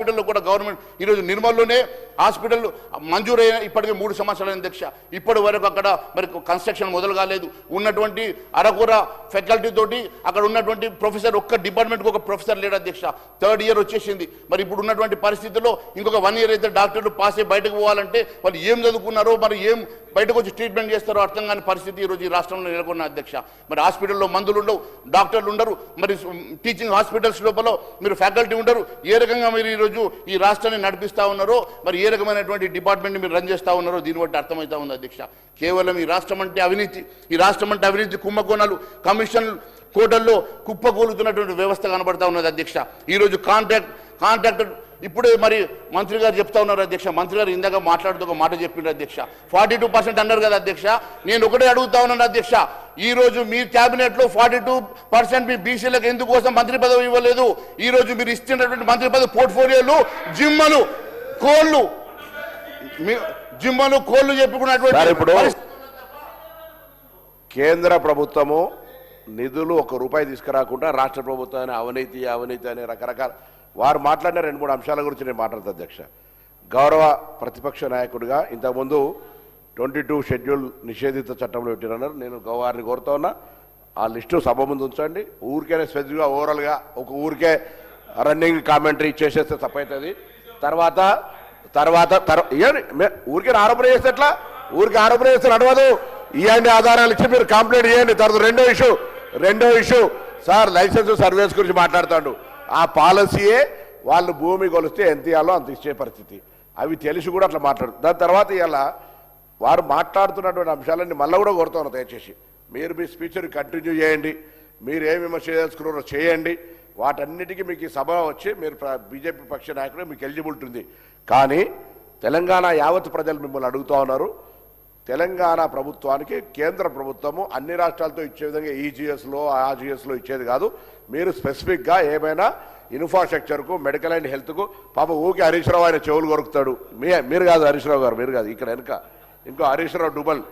హాస్పిటల్లో కూడా గవర్నమెంట్ ఈరోజు నిర్మల్లోనే హాస్పిటల్ మంజూరైన ఇప్పటికే 3 సంవత్సరాల అధ్యక్ష ఇప్పటి వరకు అక్కడ మరి కన్స్ట్రక్షన్ మొదలు కాలేదు. ఉన్నటువంటి అరకొర ఫ్యాకల్టీ తోటి అక్కడ ఉన్నటువంటి ప్రొఫెసర్ ఒక్క డిపార్ట్మెంట్కి ఒక ప్రొఫెసర్ లేడు అధ్యక్ష. 3rd ఇయర్ వచ్చేసింది. మరి ఇప్పుడు ఉన్నటువంటి పరిస్థితుల్లో ఇంకొక 1 ఇయర్ అయితే డాక్టర్లు పాస్ అయ్యి బయటకు పోవాలంటే వాళ్ళు ఏం చదువుకున్నారో మరి ఏం బయటకు వచ్చి ట్రీట్మెంట్ చేస్తారో అర్థం కాని పరిస్థితి ఈరోజు ఈ రాష్ట్రంలో నెలకొన్న అధ్యక్ష. మరి హాస్పిటల్లో మందులు ఉండవు, డాక్టర్లు ఉండరు, మరి టీచింగ్ హాస్పిటల్స్ లోపల మీరు ఫ్యాకల్టీ ఉండరు. ఏ రకంగా మీరు ఈరోజు ఈ రాష్ట్రాన్ని నడిపిస్తూ ఉన్నారో మరి ఏ రకమైనటువంటి డిపార్ట్మెంట్ని మీరు రన్ చేస్తూ ఉన్నారో దీన్ని బట్టి అర్థమవుతా ఉంది అధ్యక్ష. కేవలం ఈ రాష్ట్రం అంటే అవినీతి, ఈ రాష్ట్రం అంటే అవినీతి కుంభకోణాలు, కమిషన్ కోటల్లో కుప్పకూలుతున్నటువంటి వ్యవస్థ కనబడతా ఉన్నది అధ్యక్ష. ఈరోజు కాంట్రాక్టర్ ఇప్పుడే మరి మంత్రి గారు చెప్తా ఉన్నారు అధ్యక్ష. మంత్రి గారు ఇందాక మాట్లాడుతూ ఒక మాట చెప్పిండ్రు అధ్యక్ష. 42% అన్నారు కదా అధ్యక్ష. నేను ఒకటే అడుగుతా ఉన్నాను అధ్యక్ష, ఈ రోజు మీ క్యాబినెట్ లో 42% మీ బీసీలకు ఎందుకోసం మంత్రి పదవి ఇవ్వలేదు? ఈ రోజు మీరు ఇస్తున్నటువంటి మంత్రి పదవి పోర్ట్ఫోలియోలు జిమ్మలు కోళ్లు చెప్పుకున్నటువంటి కేంద్ర ప్రభుత్వము నిధులు 1 రూపాయి తీసుకురాకుండా రాష్ట్ర ప్రభుత్వాన్ని అవినీతి అనే రకరకాల వారు మాట్లాడిన 2-3 అంశాల గురించి నేను మాట్లాడతా అధ్యక్ష. గౌరవ ప్రతిపక్ష నాయకుడిగా ఇంతకుముందు 22 షెడ్యూల్ నిషేధిత చట్టంలో పెట్టినన్నారు. నేను వారిని కోరుతా ఉన్నా ఆ లిస్టు సభ ముందు ఉంచండి. ఊరికే స్పెసిఫిక్గా ఓవరాల్గా ఒక ఊరికే రన్నింగ్ కామెంటరీ చేసేస్తే తప్పవుతుంది. తర్వాత ఊరికే ఆరోపణ చేస్తే ఎట్లా? ఊరికి ఆరోపణ చేస్తే నడవదు. ఇవన్నీ ఆధారాలు ఇచ్చి మీరు కంప్లైంట్ చేయండి. తర్వాత రెండో ఇష్యూ సార్ లైసెన్స్ సర్వీస్ గురించి మాట్లాడుతాడు. ఆ పాలసీయే వాళ్ళు భూమి కొలిస్తే ఎంత ఇవ్వాలో అంత ఇచ్చే పరిస్థితి. అవి తెలిసి కూడా అట్లా మాట్లాడు. దాని తర్వాత ఇలా వారు మాట్లాడుతున్నటువంటి అంశాలన్నీ మళ్ళీ కూడా కోరుతున్నారు. దయచేసి మీరు మీ స్పీచ్ని కంటిన్యూ చేయండి. మీరు ఏం విమర్శ చేసుకున్నారో చేయండి. వాటన్నిటికీ మీకు ఈ సభ వచ్చి మీరు బీజేపీ పక్ష నాయకుడు మీకు ఎలిజిబిలిటీ ఉంది. కానీ తెలంగాణ యావత్ ప్రజలు మిమ్మల్ని అడుగుతూ ఉన్నారు. తెలంగాణ ప్రభుత్వానికి కేంద్ర ప్రభుత్వము అన్ని రాష్ట్రాలతో ఇచ్చే విధంగా ఈజీఎస్లో ఆర్జీఎస్లో ఇచ్చేది కాదు. మీరు స్పెసిఫిక్గా ఏమైనా ఇన్ఫ్రాస్ట్రక్చర్కు మెడికల్ అండ్ హెల్త్కు పాప ఊకి హరీష్ రావు ఆయన చెవులు కొరుకుతాడు. మీరు కాదు హరీష్ రావు గారు, మీరు కాదు. ఇక్కడ వెనుక ఇంకో హరీష్ రావు డుబల్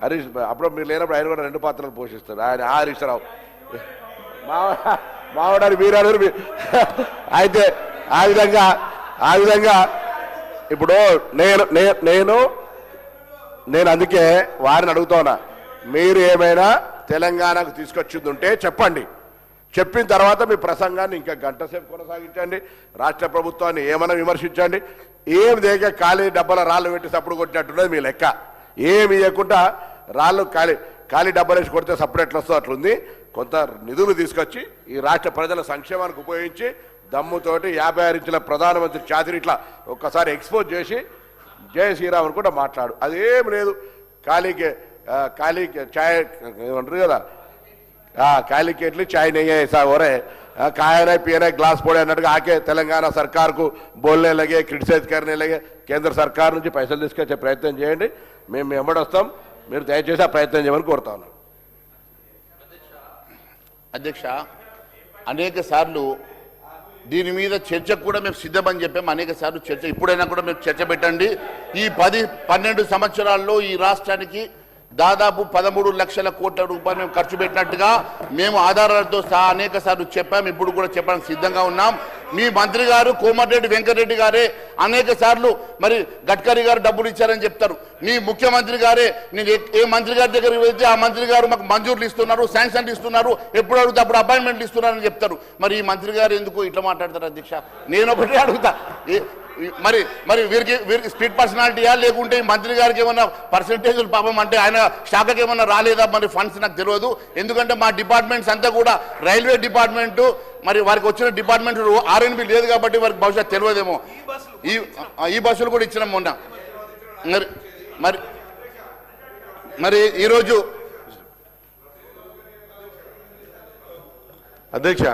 హరీష్ అప్పుడు మీరు లేనప్పుడు ఆయన కూడా 2 పాత్రలు పోషిస్తాడు. ఆయన హరీష్ రావు మావాడారు మీరు అయితే ఆ విధంగా ఇప్పుడు నేను అందుకే వారిని అడుగుతున్నా, మీరు ఏమైనా తెలంగాణకు తీసుకొచ్చింది ఉంటే చెప్పండి. చెప్పిన తర్వాత మీ ప్రసంగాన్ని ఇంకా 1 గంట సేపు కొనసాగించండి. రాష్ట్ర ప్రభుత్వాన్ని ఏమైనా విమర్శించండి. ఏం దేక ఖాళీ డబ్బాల రాళ్ళు పెట్టి సప్పుడు కొట్టినట్టున్నది మీ లెక్క. ఏమి ఇవ్వకుండా రాళ్ళు ఖాళీ డబ్బాలు వేసి కొడితే సప్పుడు ఎట్లా వస్తుందో అట్లుంది. కొంత నిధులు తీసుకొచ్చి ఈ రాష్ట్ర ప్రజల సంక్షేమానికి ఉపయోగించి దమ్ముతోటి 56 ఇంచుల ప్రధానమంత్రి ఛాతిని ఇట్లా ఒక్కసారి ఎక్స్పోజ్ చేసి జయ శ్రీరామ్ అని కూడా మాట్లాడు. అదేం లేదు. ఖాళీకి ఛాయ్ ఏమంటారు కదా, ఖాళీ కేట్లి ఛాయ్ నెయ్యి ऐसा हो रहे खाया पिया ग्लास पोड़े అన్నట్టుగా ఆకే తెలంగాణ సర్కార్కు బోల్నే లగే క్రిటిసైజ్ करने लगे. కేంద్ర సర్కార్ నుంచి పైసలు తీసుకొచ్చే ప్రయత్నం చేయండి. మేము వెంబడొస్తాం. మీరు దయచేసి ఆ ప్రయత్నం చేయమని కోరుతా ఉన్నాం అధ్యక్ష. అనేక సార్లు దీని మీద చర్చకు కూడా మేము సిద్ధమని చెప్పాము. అనేక సార్లు చర్చ ఇప్పుడైనా కూడా మేము చర్చ పెట్టండి. ఈ 10-12 సంవత్సరాల్లో ఈ రాష్ట్రానికి దాదాపు 13 లక్షల కోట్ల రూపాయలు మేము ఖర్చు పెట్టినట్టుగా మేము ఆధారాలతో సహా అనేక సార్లు చెప్పాము. ఇప్పుడు కూడా చెప్పడానికి సిద్ధంగా ఉన్నాం. మీ మంత్రి గారు కోమటిరెడ్డి వెంకటరెడ్డి గారే అనేక సార్లు మరి గడ్కరీ గారు డబ్బులు ఇచ్చారని చెప్తారు. మీ ముఖ్యమంత్రి గారే నేను ఏ మంత్రి గారి దగ్గరికి వెళ్తే ఆ మంత్రి గారు మాకు మంజూర్లు ఇస్తున్నారు, శాంక్షన్లు ఇస్తున్నారు, ఎప్పుడు అడుగుతా అప్పుడు అపాయింట్మెంట్లు ఇస్తున్నారని చెప్తారు. మరి ఈ మంత్రి గారు ఎందుకు ఇట్లా మాట్లాడతారు అధ్యక్ష? నేను ఒకటే అడుగుతా, మరి వీరికి స్పీడ్ పర్సనాలిటీయా లేకుంటే మంత్రి గారికి ఏమన్నా పర్సంటేజ్లు పాపం అంటే ఆయన శాఖకి ఏమన్నా రాలేదా మరి ఫండ్స్ నాకు తెలియదు. ఎందుకంటే మా డిపార్ట్మెంట్స్ అంతా కూడా రైల్వే డిపార్ట్మెంటు మరి వారికి వచ్చిన డిపార్ట్మెంట్ ఆర్ఎన్బి లేదు కాబట్టి వారికి బహుశా తెలియదేమో. ఈ బస్సులు కూడా ఇచ్చినాం మొన్న. మరి ఈరోజు అధ్యక్ష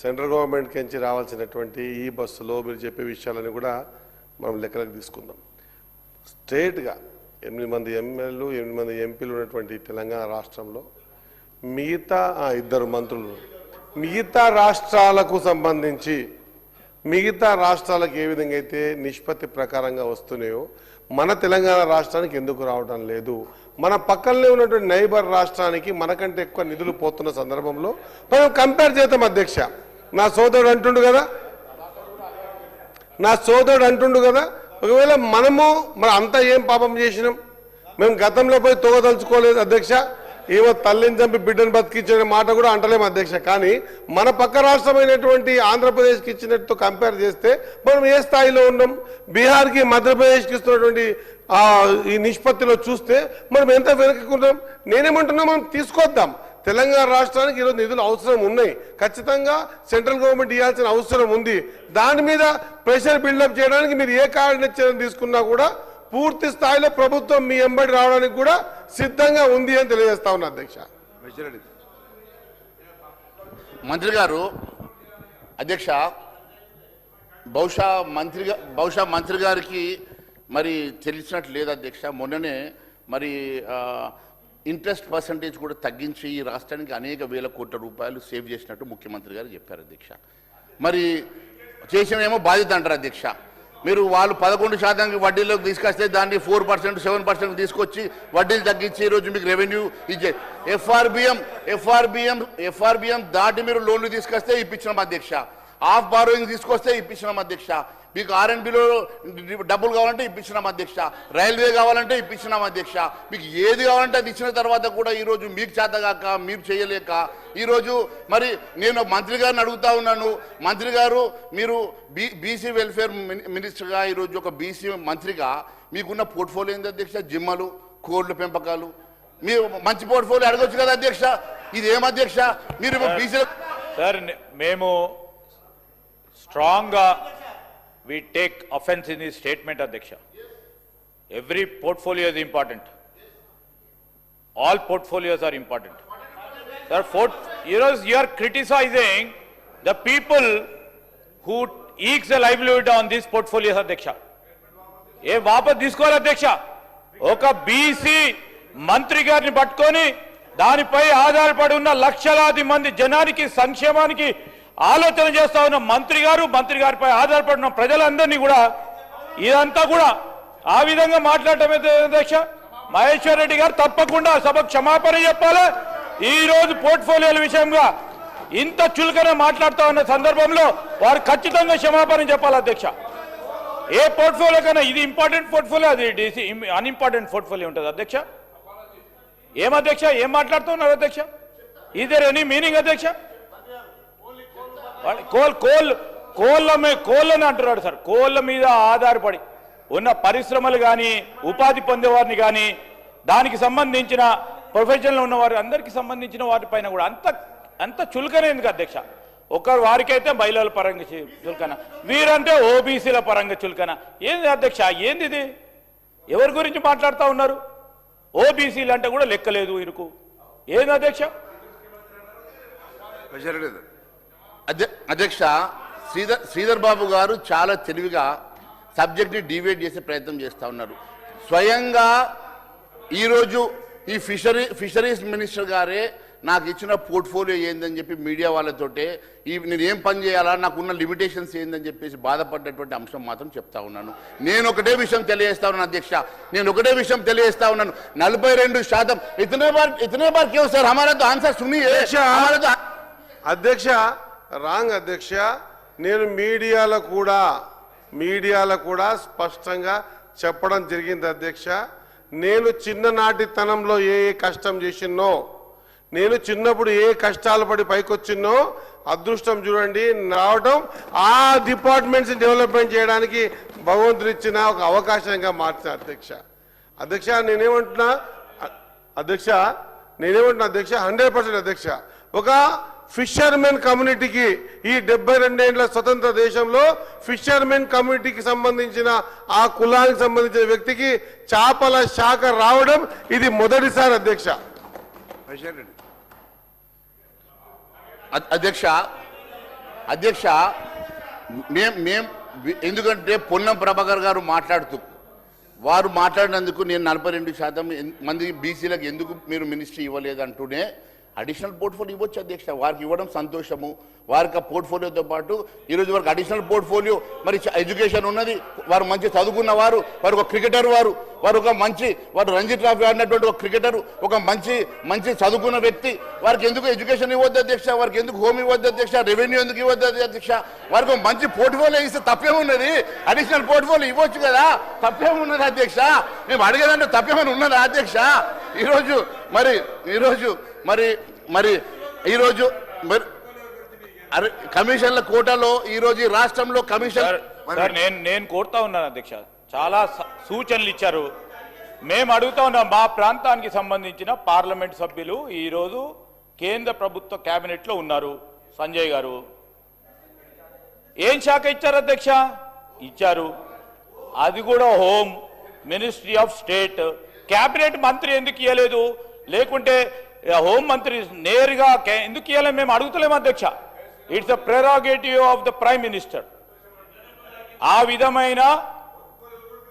సెంట్రల్ గవర్నమెంట్కి నుంచి రావాల్సినటువంటి ఈ బస్సులో మీరు చెప్పే విషయాలని కూడా మనం లెక్కలకు తీసుకుందాం. స్ట్రేట్గా 8 మంది ఎమ్మెల్యేలు 8 మంది ఎంపీలు ఉన్నటువంటి తెలంగాణ రాష్ట్రంలో మిగతా 2 మంత్రులు మిగతా రాష్ట్రాలకు సంబంధించి మిగతా రాష్ట్రాలకు ఏ విధంగా అయితే నిష్పత్తి ప్రకారంగా వస్తున్నాయో మన తెలంగాణ రాష్ట్రానికి ఎందుకు రావడం లేదు? మన పక్కనే ఉన్నటువంటి నైబర్ రాష్ట్రానికి మనకంటే ఎక్కువ నిధులు పోతున్న సందర్భంలో మనం కంపేర్ చేద్దాం అధ్యక్ష. నా సోదరుడు అంటుండు కదా, నా సోదరుడు అంటుండు కదా, ఒకవేళ మనము మరి అంతా ఏం పాపం చేసినాం? మేము గతంలో పోయి తోగదలుచుకోలేదు అధ్యక్ష, ఏమో తల్లిని చంపి బిడ్డను బతికించిన మాట కూడా అంటలేము అధ్యక్ష. కానీ మన పక్క రాష్ట్రమైనటువంటి ఆంధ్రప్రదేశ్కి ఇచ్చినట్టు కంపేర్ చేస్తే మనం ఏ స్థాయిలో ఉన్నాం? బీహార్కి మధ్యప్రదేశ్కి ఇస్తున్నటువంటి ఈ నిష్పత్తిలో చూస్తే మనం ఎంత వెనుకకున్నాం? నేనేమంటున్నా, మనం తీసుకొద్దాం. తెలంగాణ రాష్ట్రానికి ఈరోజు నిధులు అవసరం ఉన్నాయి, ఖచ్చితంగా సెంట్రల్ గవర్నమెంట్ ఇవ్వాల్సిన అవసరం ఉంది. దాని మీద ప్రెషర్ బిల్డప్ చేయడానికి మీరు ఏ కార్యక్రమం తీసుకున్నా కూడా పూర్తి స్థాయిలో ప్రభుత్వం మీ ఎంబడి రావడానికి కూడా సిద్ధంగా ఉంది అని తెలియజేస్తా ఉన్నా అధ్యక్ష. మంత్రి గారు, అధ్యక్ష, బహుశా మంత్రి గారికి మరి తెలిసినట్లు లేదు అధ్యక్ష. మొన్ననే మరి ఇంట్రెస్ట్ పర్సంటేజ్ కూడా తగ్గించి ఈ రాష్ట్రానికి అనేక వేల కోట్ల రూపాయలు సేవ్ చేసినట్టు ముఖ్యమంత్రి గారు చెప్పారు అధ్యక్ష. మరి చేసినేమో బాధ్యత అంటారు అధ్యక్ష. మీరు వాళ్ళు 11% వడ్డీలోకి తీసుకొస్తే దాన్ని 4%, 7% తీసుకొచ్చి వడ్డీలు తగ్గించి ఈరోజు మీకు రెవెన్యూ ఇచ్చే ఎఫ్ఆర్బిఎం దాటి మీరు లోన్లు తీసుకొస్తే ఇప్పించినాం అధ్యక్ష. ఆఫ్ బారోయింగ్ తీసుకొస్తే ఇప్పించినాం అధ్యక్ష. మీకు ఆర్ఎండ్బిలో డబ్బులు కావాలంటే ఇప్పించినాం అధ్యక్ష. రైల్వే కావాలంటే ఇప్పించినాం అధ్యక్ష. మీకు ఏది కావాలంటే అది ఇచ్చిన తర్వాత కూడా ఈరోజు మీకు చేతగాక మీరు చేయలేక ఈరోజు మరి నేను మంత్రి గారిని అడుగుతా ఉన్నాను. మంత్రి గారు, మీరు బీసీ వెల్ఫేర్ మినిస్టర్గా ఈరోజు ఒక బీసీ మంత్రిగా మీకున్న పోర్ట్ఫోలియో ఏంది అధ్యక్ష? జిమ్మలు, కోళ్ల పెంపకాలు. మీరు మంచి పోర్ట్ఫోలియో అడగొచ్చు కదా అధ్యక్ష. ఇది ఏం అధ్యక్ష? మీరు బీసీ సార్, మేము స్ట్రాంగ్గా we take offense in this statement, Adhyaksha. Every portfolio is important. All portfolios are important. Sir, you are criticizing the people who ekes a livelihood on these portfolios, Adhyaksha. ఏ వాపస్ తీసుకోవాలి అధ్యక్ష. ఒక BC మంత్రి గారిని పట్టుకొని దానిపై ఆధారపడి ఉన్న లక్షలాది మంది జనానికి సంక్షేమానికి ఆలోచన చేస్తా ఉన్న మంత్రి గారిపై ఆధారపడిన ప్రజలందరినీ కూడా ఇదంతా కూడా ఆ విధంగా మాట్లాడటం అధ్యక్ష. మహేశ్వర్ రెడ్డి గారు తప్పకుండా సభకు క్షమాపణ చెప్పాలి. ఈ రోజు పోర్ట్ఫోలియోల విషయంగా ఇంత చులకన మాట్లాడుతూ ఉన్న సందర్భంలో వారు ఖచ్చితంగా క్షమాపణ చెప్పాలి అధ్యక్ష. ఏ పోర్ట్ఫోలియో కన్నా ఇది ఇంపార్టెంట్ పోర్ట్ఫోలియో, అది అన్ఇంపార్టెంట్ పోర్ట్ఫోలియో ఉంటుంది అధ్యక్ష. ఏం అధ్యక్ష, ఏం మాట్లాడుతున్నారు అధ్యక్ష? ఈజ్ దేర్ ఎనీ మీనింగ్ అధ్యక్ష? కోళ్ళని అంటున్నాడు సార్. కోళ్ళ మీద ఆధారపడి ఉన్న పరిశ్రమలు కానీ ఉపాధి పొందేవారిని కానీ దానికి సంబంధించిన ప్రొఫెషన్లో ఉన్నవారు అందరికీ సంబంధించిన వాటిపైన కూడా అంత చులకన ఎందుకు అధ్యక్ష? వారికైతే మహిళల పరంగా చులకన, వీరంటే ఓబీసీల పరంగా చులకన. ఏంది అధ్యక్ష? ఏంది ఇది? ఎవరి గురించి మాట్లాడుతూ ఉన్నారు? ఓబీసీలు అంటే కూడా లెక్కలేదు వీరికి. ఏంది అధ్యక్ష? అధ్యక్ష, శ్రీధర్ బాబు గారు చాలా తెలివిగా సబ్జెక్ట్ని డివైడ్ చేసే ప్రయత్నం చేస్తూ ఉన్నారు. స్వయంగా ఈరోజు ఈ ఫిషరీస్ మినిస్టర్ గారే నాకు ఇచ్చిన పోర్ట్ఫోలియో ఏందని చెప్పి మీడియా వాళ్ళతోటే నేను ఏం పని చేయాలా, నాకున్న లిమిటేషన్స్ ఏందని చెప్పేసి బాధపడ్డటువంటి అంశం మాత్రం చెప్తా ఉన్నాను. నేను ఒకటే విషయం తెలియజేస్తా ఉన్నాను అధ్యక్ష, 42% ఇతనే బార్ క్యూ సార్ హమారా తో ఆన్సర్ సునియే. అధ్యక్ష రాంగ్ అధ్యక్ష. నేను మీడియాలో కూడా స్పష్టంగా చెప్పడం జరిగింది అధ్యక్ష. నేను చిన్ననాటితనంలో ఏ కష్టం చేసినో, నేను చిన్నప్పుడు ఏ కష్టాలు పడి పైకొచ్చినో అదృష్టం చూడండి రావడం ఆ డిపార్ట్మెంట్స్ డెవలప్మెంట్ చేయడానికి భగవంతుడు ఇచ్చిన ఒక అవకాశంగా మార్చిన అధ్యక్ష. నేనేమంటున్నా అధ్యక్ష 100% అధ్యక్ష. ఒక ఫిషర్మెన్ కమ్యూనిటీకి ఈ 72 ఏళ్ల స్వతంత్ర దేశంలో ఫిషర్మెన్ కమ్యూనిటీకి సంబంధించిన ఆ కులానికి సంబంధించిన వ్యక్తికి చేపల శాఖ రావడం ఇది మొదటిసారి అధ్యక్ష. అధ్యక్ష మేం ఎందుకంటే పొన్నం ప్రభాకర్ గారు వారు మాట్లాడినందుకు నేను 42% మంది బీసీలకు ఎందుకు మీరు మినిస్ట్రీ ఇవ్వలేదు అంటూనే అడిషనల్ పోర్ట్ఫోలియో ఇవ్వచ్చు అధ్యక్ష. వారికి ఇవ్వడం సంతోషము. వారికి ఆ పోర్ట్ఫోలియోతో పాటు ఈరోజు వారికి అడిషనల్ పోర్ట్ఫోలియో మరి ఎడ్యుకేషన్ ఉన్నది, వారు మంచి చదువుకున్న వారు ఒక క్రికెటర్, వారు ఒక మంచి వారు రంజీ ట్రాఫీ ఆడినటువంటి ఒక క్రికెటర్, ఒక మంచి చదువుకున్న వ్యక్తి, వారికి ఎందుకు ఎడ్యుకేషన్ ఇవ్వద్దు అధ్యక్ష, వారికి ఎందుకు హోమ్ ఇవ్వద్దు అధ్యక్ష, రెవెన్యూ ఎందుకు ఇవ్వద్దు అధ్యక్ష, వారికి ఒక మంచి పోర్ట్ఫోలియో ఇస్తే తప్పేమున్నది, అడిషనల్ పోర్ట్ఫోలియో ఇవ్వచ్చు కదా, తప్పేమున్నది అధ్యక్ష, మేము అడిగేదంటే తప్పేమని ఉన్నదా అధ్యక్ష? ఈరోజు కమిషన్ల కోటాలో ఈరోజు ఈ రాష్ట్రంలో కమిషన్ సార్ నేను కోరుతా ఉన్నాను అధ్యక్ష, చాలా సూచనలు ఇచ్చారు. మేము అడుగుతా ఉన్నాం, మా ప్రాంతానికి సంబంధించిన పార్లమెంట్ సభ్యులు ఈరోజు కేంద్ర ప్రభుత్వ కేబినెట్ లో ఉన్నారు. సంజయ్ గారు ఏం శాఖ ఇచ్చారు అధ్యక్ష? ఇచ్చారు, అది కూడా home ministry of state. Cabinet మంత్రి ఎందుకు ఇవ్వలేదు? లేకుంటే హోం మంత్రి నేరుగా ఎందుకు ఇవ్వలేదు? మేము అడుగుతలేము అధ్యక్ష. It's the prerogative of the prime minister. ఆ విధమైన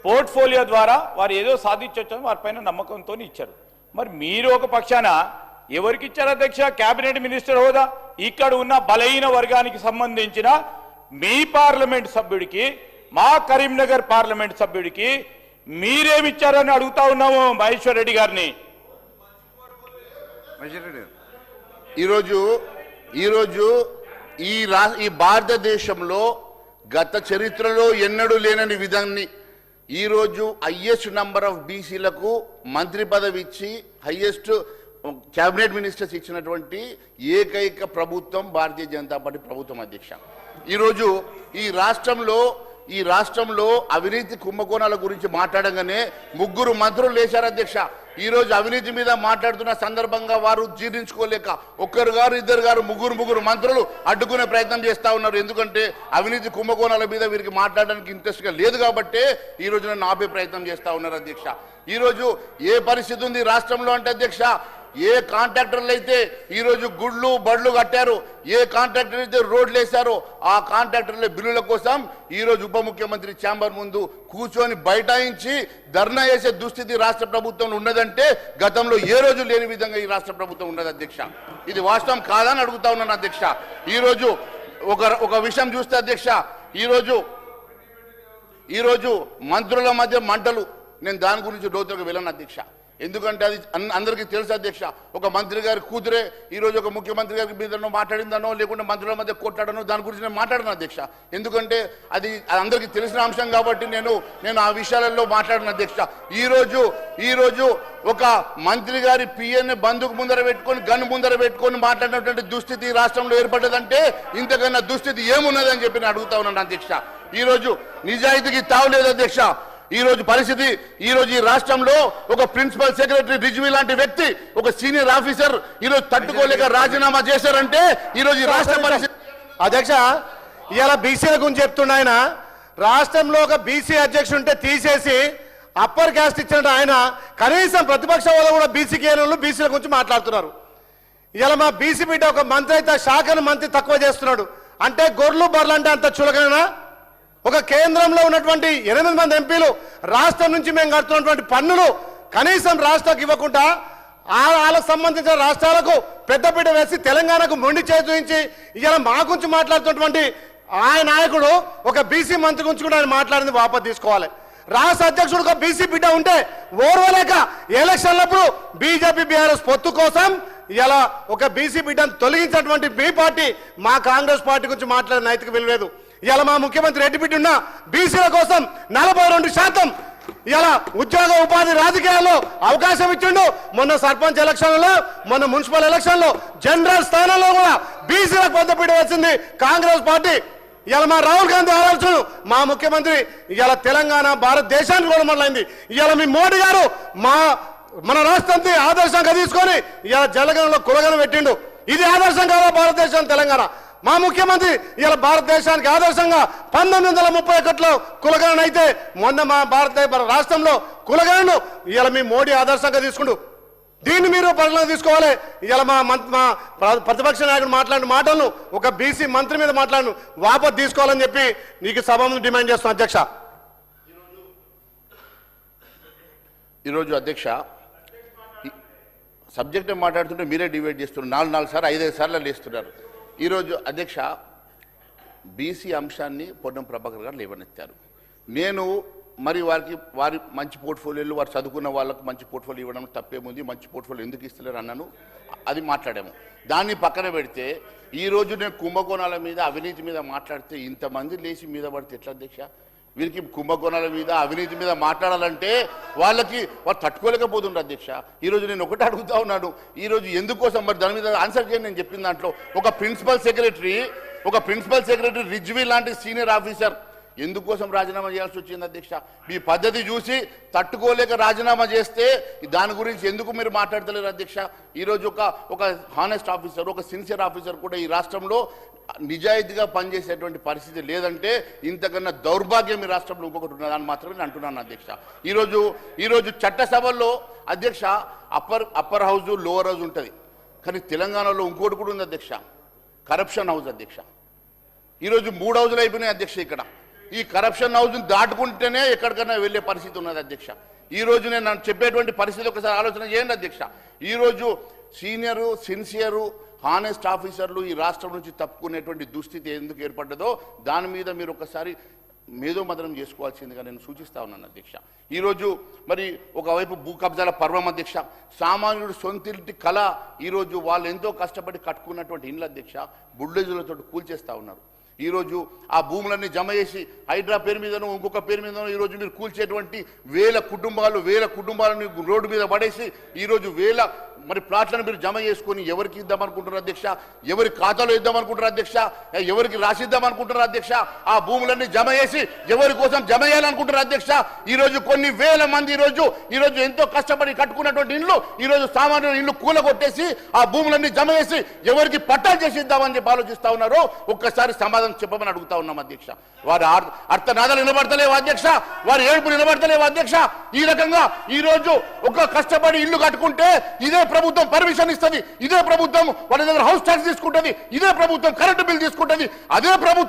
పోర్ట్ఫోలియో ద్వారా వారు ఏదో సాధించొచ్చని వారిపైన నమ్మకంతో ఇచ్చారు. మరి మీరు ఒక పక్షాన ఎవరికి ఇచ్చారు అధ్యక్ష కేబినెట్ మినిస్టర్ హోదా? ఇక్కడ ఉన్న బలహీన వర్గానికి సంబంధించిన మీ పార్లమెంట్ సభ్యుడికి, మా కరీంనగర్ పార్లమెంట్ సభ్యుడికి మీరేమిచ్చారని అడుగుతా ఉన్నాము మహేశ్వర్ రెడ్డి గారిని. ఈరోజు ఈ భారతదేశంలో గత చరిత్రలో ఎన్నడూ లేనని విధాన్ని ఈరోజు హైయెస్ట్ నంబర్ ఆఫ్ బీసీలకు మంత్రి పదవి ఇచ్చి హైయెస్ట్ క్యాబినెట్ మినిస్టర్స్ ఇచ్చినటువంటి ఏకైక ప్రభుత్వం భారతీయ జనతా పార్టీ ప్రభుత్వం అధ్యక్ష. ఈరోజు ఈ రాష్ట్రంలో అవినీతి కుంభకోణాల గురించి మాట్లాడగానే 3 మంత్రులు లేచారు అధ్యక్ష. ఈరోజు అవినీతి మీద మాట్లాడుతున్న సందర్భంగా వారు జీర్ణించుకోలేక ఒక్కరు గారు, ఇద్దరు గారు, ముగ్గురు మంత్రులు అడ్డుకునే ప్రయత్నం చేస్తూ ఉన్నారు. ఎందుకంటే అవినీతి కుంభకోణాల మీద వీరికి మాట్లాడడానికి ఇంట్రెస్ట్గా లేదు కాబట్టి ఈరోజు నన్ను ఆపే ప్రయత్నం చేస్తూ ఉన్నారు అధ్యక్ష. ఈరోజు ఏ పరిస్థితి ఉంది రాష్ట్రంలో అంటే అధ్యక్ష, ఏ కాంట్రాక్టర్లు అయితే ఈరోజు గుళ్ళు బళ్ళు కట్టారు, ఏ కాంట్రాక్టర్ అయితే రోడ్లు వేశారో ఆ కాంట్రాక్టర్ల బిల్లుల కోసం ఈరోజు ఉప ముఖ్యమంత్రి ఛాంబర్ ముందు కూర్చొని బైఠాయించి ధర్నా చేసే దుస్థితి రాష్ట్ర ప్రభుత్వంలో ఉన్నదంటే గతంలో ఏ రోజు లేని విధంగా ఈ రాష్ట్ర ప్రభుత్వం ఉన్నది అధ్యక్ష. ఇది వాస్తవం కాదని అడుగుతా ఉన్నాను అధ్యక్ష. ఈరోజు ఒక విషయం చూస్తే అధ్యక్ష, ఈరోజు మంత్రుల మధ్య మంటలు, నేను దాని గురించి లోతులకు వెళ్ళను అధ్యక్ష. ఎందుకంటే అది అందరికీ తెలుసు అధ్యక్ష. ఒక మంత్రి గారి కూతురే ఈరోజు ఒక ముఖ్యమంత్రి గారి మీద మాట్లాడిందనో లేకుంటే మంత్రుల మధ్య కొట్లాడనో దాని గురించి నేను మాట్లాడను అధ్యక్ష. ఎందుకంటే అది అందరికీ తెలిసిన అంశం కాబట్టి నేను ఆ విషయాలలో మాట్లాడిన అధ్యక్ష. ఈరోజు ఒక మంత్రి గారి పిఎన్ బంధుకు ముందర పెట్టుకొని గన్ను ముందర పెట్టుకొని మాట్లాడినటువంటి దుస్థితి రాష్ట్రంలో ఏర్పడ్డదంటే ఇంతకన్నా దుస్థితి ఏమున్నదని చెప్పి నేను అడుగుతా ఉన్నాను అధ్యక్ష. ఈరోజు నిజాయితీకి తావులేదు అధ్యక్ష. ఈరోజు పరిస్థితి, ఈరోజు ఈ రాష్ట్రంలో ఒక ప్రిన్సిపల్ సెక్రటరీ రిజ్వీ లాంటి వ్యక్తి, ఒక సీనియర్ ఆఫీసర్ ఈరోజు తట్టుకోలేక రాజీనామా చేశారంటే ఈరోజు ఈ రాష్ట్ర పరిస్థితి. అధ్యక్ష, ఇవాళ బీసీల గురించి చెప్తున్న ఆయన, రాష్ట్రంలో ఒక బీసీ అధ్యక్షుడు ఉంటే తీసేసి అప్పర్ క్యాస్ట్ ఇచ్చిన ఆయన కనీసం ప్రతిపక్ష వాళ్ళు కూడా బీసీకి బీసీల గురించి మాట్లాడుతున్నారు. ఇవాళ మా బీసీ బిడ్డ ఒక మంత్రి అయితే శాఖను మంత్రి తక్కువ చేస్తున్నాడు అంటే గొర్రెలు బర్రెలు అంటే అంత చులకనా? ఒక కేంద్రంలో ఉన్నటువంటి 8 మంది ఎంపీలు రాష్ట్రం నుంచి మేము కడుతున్నటువంటి పన్నులు కనీసం రాష్ట్రానికి ఇవ్వకుండా వాళ్ళకు సంబంధించిన రాష్ట్రాలకు పెద్దపీట వేసి తెలంగాణకు మొండి చేతి చూపించి ఇవాళ మా గురించి మాట్లాడుతున్నటువంటి ఆయన నాయకుడు ఒక బీసీ మంత్రి గురించి కూడా ఆయన మాట్లాడింది వాపసు తీసుకోవాలి. రాష్ట్ర అధ్యక్షుడు ఒక బీసీ బిడ్డ ఉంటే ఓర్వలేక ఎలక్షన్లప్పుడు బీజేపీ బీఆర్ఎస్ పొత్తు కోసం ఇలా ఒక బీసీ బిడ్డను తొలగించినటువంటి మీ పార్టీ మా కాంగ్రెస్ పార్టీ గురించి మాట్లాడే నైతిక విలువలేదు. ఇలా మా ముఖ్యమంత్రి రెడ్డి బిడ్డ ఉన్న బీసీల కోసం 42% ఇలా ఉద్యోగ ఉపాధి రాజకీయాల్లో అవకాశం ఇచ్చిండు. మొన్న సర్పంచ్ ఎలక్షన్లో, మొన్న మున్సిపల్ ఎలక్షన్లో జనరల్ స్థానంలో కూడా బీసీలకు పెద్దపీట వచ్చింది కాంగ్రెస్ పార్టీ. ఇలా మా రాహుల్ గాంధీ ఆలోచన మా ముఖ్యమంత్రి ఇలా తెలంగాణ భారతదేశానికి కూడా మొదలైంది. ఇలా మీ మోడీ గారు మన రాష్ట్రాన్ని ఆదర్శంగా తీసుకొని ఇలా జలగణలో కులగన పెట్టిండు. ఇది ఆదర్శం కాదా భారతదేశం తెలంగాణ? మా ముఖ్యమంత్రి ఇలా భారతదేశానికి ఆదర్శంగా 1931లో కులగణన అయితే మొన్న మా రాష్ట్రంలో కులగణను ఇలా మీ మోడీ ఆదర్శంగా తీసుకుంటూ దీన్ని మీరు పరిగణన తీసుకోవాలి. ఇలా మా ప్రతిపక్ష నాయకుడు మాట్లాడిన మాటలను ఒక బీసీ మంత్రి మీద మాట్లాడిన వాపసు తీసుకోవాలని చెప్పి నీకు సభ ముందు డిమాండ్ చేస్తున్నాను అధ్యక్ష. ఈరోజు అధ్యక్ష సబ్జెక్ట్ మాట్లాడుతుంటే మీరే డిబేట్ చేస్తున్నారు. 4 సార్లు 5 సార్లు లేస్తున్నారు. ఈరోజు అధ్యక్ష బీసీ అంశాన్ని పొన్నం ప్రభాకర్ గారు లేవనెత్తారు. నేను మరి వారి మంచి పోర్ట్ఫోలియోలు వారు చదువుకున్న వాళ్ళకు మంచి పోర్ట్ఫోలియో ఇవ్వడం తప్పేముంది, మంచి పోర్ట్ఫోలియో ఎందుకు ఇస్తలేరు అన్నాను, అది మాట్లాడాము. దాన్ని పక్కన పెడితే ఈరోజు నేను కుంభకోణాల మీద అవినీతి మీద మాట్లాడితే ఇంతమంది లేచి మీద పడితే ఎట్లా అధ్యక్ష? వీరికి కుంభకోణాల మీద అవినీతి మీద మాట్లాడాలంటే వారు తట్టుకోలేకపోతుండ్రు అధ్యక్ష. ఈరోజు నేను ఒకటి అడుగుతా ఉన్నాను, ఈరోజు ఎందుకోసం మరి దాని మీద ఆన్సర్ చేయండి. నేను చెప్పిన దాంట్లో ఒక ప్రిన్సిపల్ సెక్రటరీ రిజ్వీ లాంటి సీనియర్ ఆఫీసర్ ఎందుకోసం రాజీనామా చేయాల్సి వచ్చింది అధ్యక్ష? మీ పద్ధతి చూసి తట్టుకోలేక రాజీనామా చేస్తే దాని గురించి ఎందుకు మీరు మాట్లాడతలేరు అధ్యక్ష? ఈరోజు ఒక హానెస్ట్ ఆఫీసర్, ఒక సిన్సియర్ ఆఫీసర్ కూడా ఈ రాష్ట్రంలో నిజాయితీగా పనిచేసేటువంటి పరిస్థితి లేదంటే ఇంతకన్నా దౌర్భాగ్యం ఈ రాష్ట్రంలో ఇంకొకటి ఉన్నదని మాత్రమే నేను అంటున్నాను అధ్యక్ష. ఈరోజు చట్టసభల్లో అధ్యక్ష అప్పర్ హౌస్ లోవర్ హౌస్ ఉంటుంది, కానీ తెలంగాణలో ఇంకోటి కూడా ఉంది అధ్యక్ష, కరప్షన్ హౌస్ అధ్యక్ష. ఈరోజు 3 హౌజులు అయిపోయినాయి అధ్యక్ష. ఇక్కడ ఈ కరప్షన్ హౌస్ని దాటుకుంటేనే ఎక్కడికైనా వెళ్ళే పరిస్థితి ఉన్నది అధ్యక్ష. ఈరోజు నేను చెప్పేటువంటి పరిస్థితి ఒకసారి ఆలోచన చేయండి అధ్యక్ష. ఈరోజు సీనియరు, సిన్సియరు, హానెస్ట్ ఆఫీసర్లు ఈ రాష్ట్రం నుంచి తప్పుకునేటువంటి దుస్థితి ఎందుకు ఏర్పడ్డదో దాని మీద మీరు ఒకసారి మేధోమథనం చేసుకోవాల్సిందిగా నేను సూచిస్తా ఉన్నాను అధ్యక్ష. ఈరోజు మరి ఒకవైపు భూ కబ్జాల పర్వం అధ్యక్ష, సామాన్యుడు సొంతింటి కళ ఈరోజు వాళ్ళు ఎంతో కష్టపడి కట్టుకున్నటువంటి ఇండ్ల అధ్యక్ష బుల్డోజర్లతో కూల్చేస్తూ ఉన్నారు. ఈరోజు ఆ భూములన్నీ జమ చేసి హైడ్రా పేరు మీదనో ఇంకొక పేరు మీదనో ఈరోజు మీరు కూల్చేటువంటి వేల కుటుంబాలను రోడ్డు మీద పడేసి ఈరోజు మరి ప్లాట్లను మీరు జమ చేసుకొని ఎవరికి ఇద్దామనుకుంటున్నారు అధ్యక్ష? ఎవరి ఖాతాలో ఇద్దామనుకుంటారు అధ్యక్ష? ఎవరికి రాసిద్దామనుకుంటున్నారు అధ్యక్ష? ఆ భూములన్నీ జమ చేసి ఎవరి కోసం జమ చేయాలనుకుంటున్నారు అధ్యక్ష? ఈరోజు కొన్ని వేల మంది ఈరోజు ఎంతో కష్టపడి కట్టుకున్నటువంటి ఇండ్లు ఈరోజు సామాన్యుల ఇండ్లు కూలగొట్టేసి ఆ భూములన్నీ జమ చేసి ఎవరికి పట్టాలు చేసి ఇద్దామని చెప్పి ఆలోచిస్తా ఉన్నారు. ఒక్కసారి సమాధానం చెప్పమని అడుగుతా ఉన్నాం అధ్యక్ష. వారి అర్థనాదాలు నిలబడతలేవు అధ్యక్ష, వారి ఏడుపు నిలబడతలేవు అధ్యక్ష. ఈ రకంగా ఈరోజు ఒక కష్టపడి ఇల్లు కట్టుకుంటే ఇదే ప్రభుత్వం పర్మిషన్ ఇస్తుంది, ఇదే ప్రభుత్వం వాళ్ళ దగ్గర హౌస్ ట్యాక్స్ తీసుకుంటుంది, ఇదే ప్రభుత్వం కరెంటు బిల్ తీసుకుంటుంది, అదే ప్రభుత్వం